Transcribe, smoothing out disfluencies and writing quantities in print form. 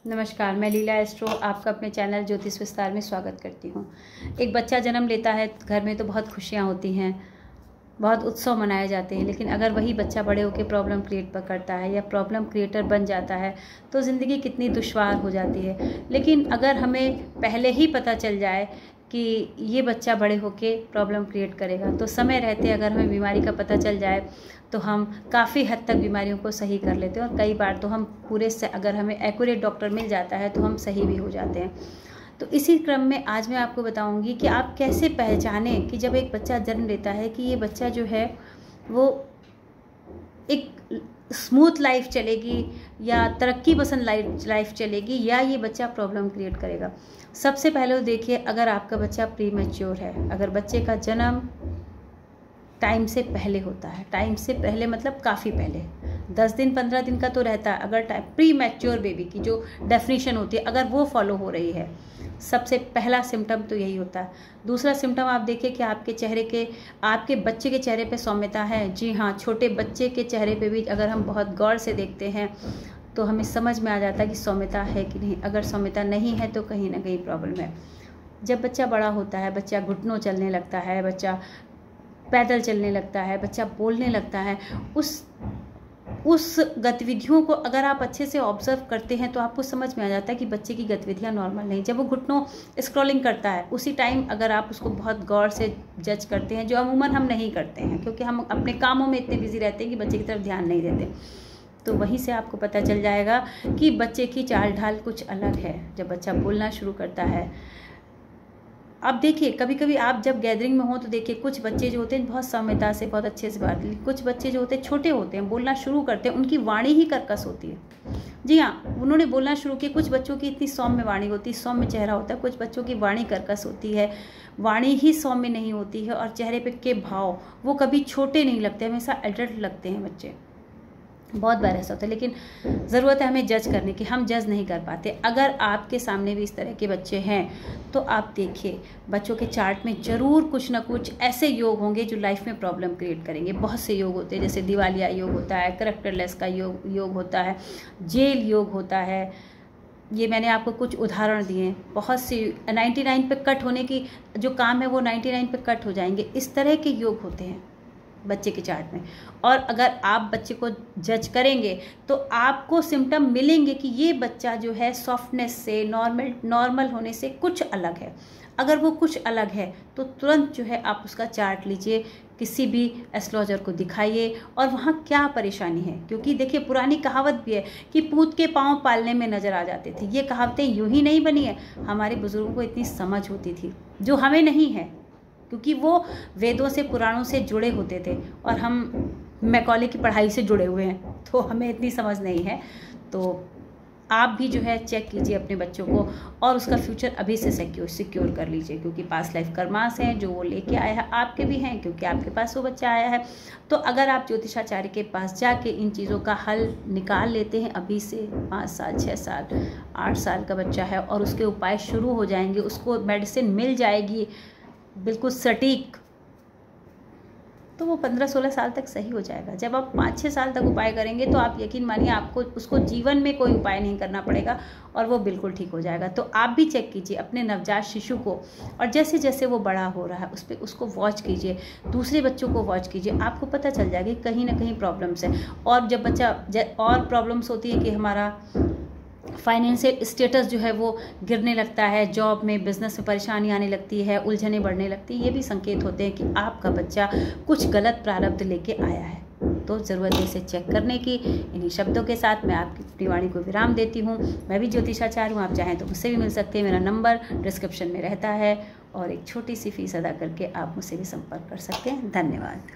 नमस्कार, मैं लीला एस्ट्रो आपका अपने चैनल ज्योतिष विस्तार में स्वागत करती हूँ। एक बच्चा जन्म लेता है, घर में तो बहुत खुशियाँ होती हैं, बहुत उत्सव मनाए जाते हैं, लेकिन अगर वही बच्चा बड़े होकर प्रॉब्लम क्रिएट करता है या प्रॉब्लम क्रिएटर बन जाता है तो ज़िंदगी कितनी दुश्वार हो जाती है। लेकिन अगर हमें पहले ही पता चल जाए कि ये बच्चा बड़े होके प्रॉब्लम क्रिएट करेगा, तो समय रहते अगर हमें बीमारी का पता चल जाए तो हम काफ़ी हद तक बीमारियों को सही कर लेते हैं और कई बार तो हम पूरे से अगर हमें एक्यूरेट डॉक्टर मिल जाता है तो हम सही भी हो जाते हैं। तो इसी क्रम में आज मैं आपको बताऊंगी कि आप कैसे पहचानें कि जब एक बच्चा जन्म लेता है कि ये बच्चा जो है वो एक स्मूथ लाइफ चलेगी या तरक्की पसंद लाइफ चलेगी या ये बच्चा प्रॉब्लम क्रिएट करेगा। सबसे पहले तो देखिए, अगर आपका बच्चा प्री मैच्योर है, अगर बच्चे का जन्म टाइम से पहले होता है, टाइम से पहले मतलब काफ़ी पहले 10 दिन 15 दिन का तो रहता है, अगर टाइम प्री मैच्योर बेबी की जो डेफिनेशन होती है अगर वो फॉलो हो रही है, सबसे पहला सिम्टम तो यही होता है। दूसरा सिम्टम आप देखिए कि आपके बच्चे के चेहरे पे सौम्यता है। जी हाँ, छोटे बच्चे के चेहरे पे भी अगर हम बहुत गौर से देखते हैं तो हमें समझ में आ जाता है कि सौम्यता है कि नहीं। अगर सौम्यता नहीं है तो कहीं ना कहीं प्रॉब्लम है। जब बच्चा बड़ा होता है, बच्चा घुटनों चलने लगता है, बच्चा पैदल चलने लगता है, बच्चा बोलने लगता है, उस गतिविधियों को अगर आप अच्छे से ऑब्जर्व करते हैं तो आपको समझ में आ जाता है कि बच्चे की गतिविधियां नॉर्मल नहीं। जब वो घुटनों स्क्रॉलिंग करता है उसी टाइम अगर आप उसको बहुत गौर से जज करते हैं, जो अमूमन हम नहीं करते हैं क्योंकि हम अपने कामों में इतने बिजी रहते हैं कि बच्चे की तरफ ध्यान नहीं देते, तो वहीं से आपको पता चल जाएगा कि बच्चे की चाल ढाल कुछ अलग है। जब बच्चा बोलना शुरू करता है, आप देखिए कभी कभी आप जब गैदरिंग में हो तो देखिए कुछ बच्चे जो होते हैं बहुत सौम्यता से बहुत अच्छे से बात, कुछ बच्चे जो होते हैं छोटे होते हैं, बोलना शुरू करते हैं, उनकी वाणी ही कर्कश होती है। जी हाँ, उन्होंने बोलना शुरू किया। कुछ बच्चों की इतनी सौम्य वाणी होती है, सौम्य चेहरा होता है, कुछ बच्चों की वाणी कर्कश होती है, वाणी ही सौम्य नहीं होती है और चेहरे पे के भाव वो कभी छोटे नहीं लगते, हमेशा एडल्ट लगते हैं बच्चे। बहुत बार ऐसा होता है, लेकिन ज़रूरत है हमें जज करने की, हम जज नहीं कर पाते। अगर आपके सामने भी इस तरह के बच्चे हैं तो आप देखिए बच्चों के चार्ट में ज़रूर कुछ ना कुछ ऐसे योग होंगे जो लाइफ में प्रॉब्लम क्रिएट करेंगे। बहुत से योग होते हैं, जैसे दिवालिया योग होता है, करैक्टरलेस का योग होता है, जेल योग होता है। ये मैंने आपको कुछ उदाहरण दिए। बहुत सी 99 पे कट होने की जो काम है वो 99 पे कट हो जाएंगे। इस तरह के योग होते हैं बच्चे के चार्ट में। और अगर आप बच्चे को जज करेंगे तो आपको सिम्टम मिलेंगे कि ये बच्चा जो है सॉफ्टनेस से, नॉर्मल होने से कुछ अलग है। अगर वो कुछ अलग है तो तुरंत जो है आप उसका चार्ट लीजिए, किसी भी एस्ट्रोलॉजर को दिखाइए और वहाँ क्या परेशानी है। क्योंकि देखिए पुरानी कहावत भी है कि पूत के पाँव पालने में नज़र आ जाते थे। ये कहावतें यूं ही नहीं बनी है, हमारे बुजुर्गों को इतनी समझ होती थी जो हमें नहीं है, क्योंकि वो वेदों से पुराणों से जुड़े होते थे और हम मैकॉले की पढ़ाई से जुड़े हुए हैं, तो हमें इतनी समझ नहीं है। तो आप भी जो है चेक कीजिए अपने बच्चों को और उसका फ्यूचर अभी से सिक्योर कर लीजिए, क्योंकि पास्ट लाइफ कर्मास हैं जो वो लेके आया है, आपके भी हैं क्योंकि आपके पास वो बच्चा आया है। तो अगर आप ज्योतिषाचार्य के पास जाके इन चीज़ों का हल निकाल लेते हैं अभी से, 5 साल 6 साल 8 साल का बच्चा है और उसके उपाय शुरू हो जाएंगे, उसको मेडिसिन मिल जाएगी बिल्कुल सटीक, तो वो 15-16 साल तक सही हो जाएगा। जब आप 5-6 साल तक उपाय करेंगे तो आप यकीन मानिए आपको उसको जीवन में कोई उपाय नहीं करना पड़ेगा और वो बिल्कुल ठीक हो जाएगा। तो आप भी चेक कीजिए अपने नवजात शिशु को और जैसे जैसे वो बड़ा हो रहा है उस पर उसको वॉच कीजिए, दूसरे बच्चों को वॉच कीजिए, आपको पता चल जाएगा कि कहीं ना कहीं प्रॉब्लम्स है। और जब बच्चा और प्रॉब्लम्स होती है कि हमारा फाइनेंशियल स्टेटस जो है वो गिरने लगता है, जॉब में बिजनेस में परेशानी आने लगती है, उलझनें बढ़ने लगती है, ये भी संकेत होते हैं कि आपका बच्चा कुछ गलत प्रारब्ध लेके आया है। तो ज़रूरत है इसे चेक करने की। इन्हीं शब्दों के साथ मैं आपकी अपनी वाणी को विराम देती हूँ। मैं भी ज्योतिषाचार्य हूँ, आप चाहें तो मुझसे भी मिल सकते हैं, मेरा नंबर डिस्क्रिप्शन में रहता है और एक छोटी सी फीस अदा करके आप मुझसे भी संपर्क कर सकते हैं। धन्यवाद।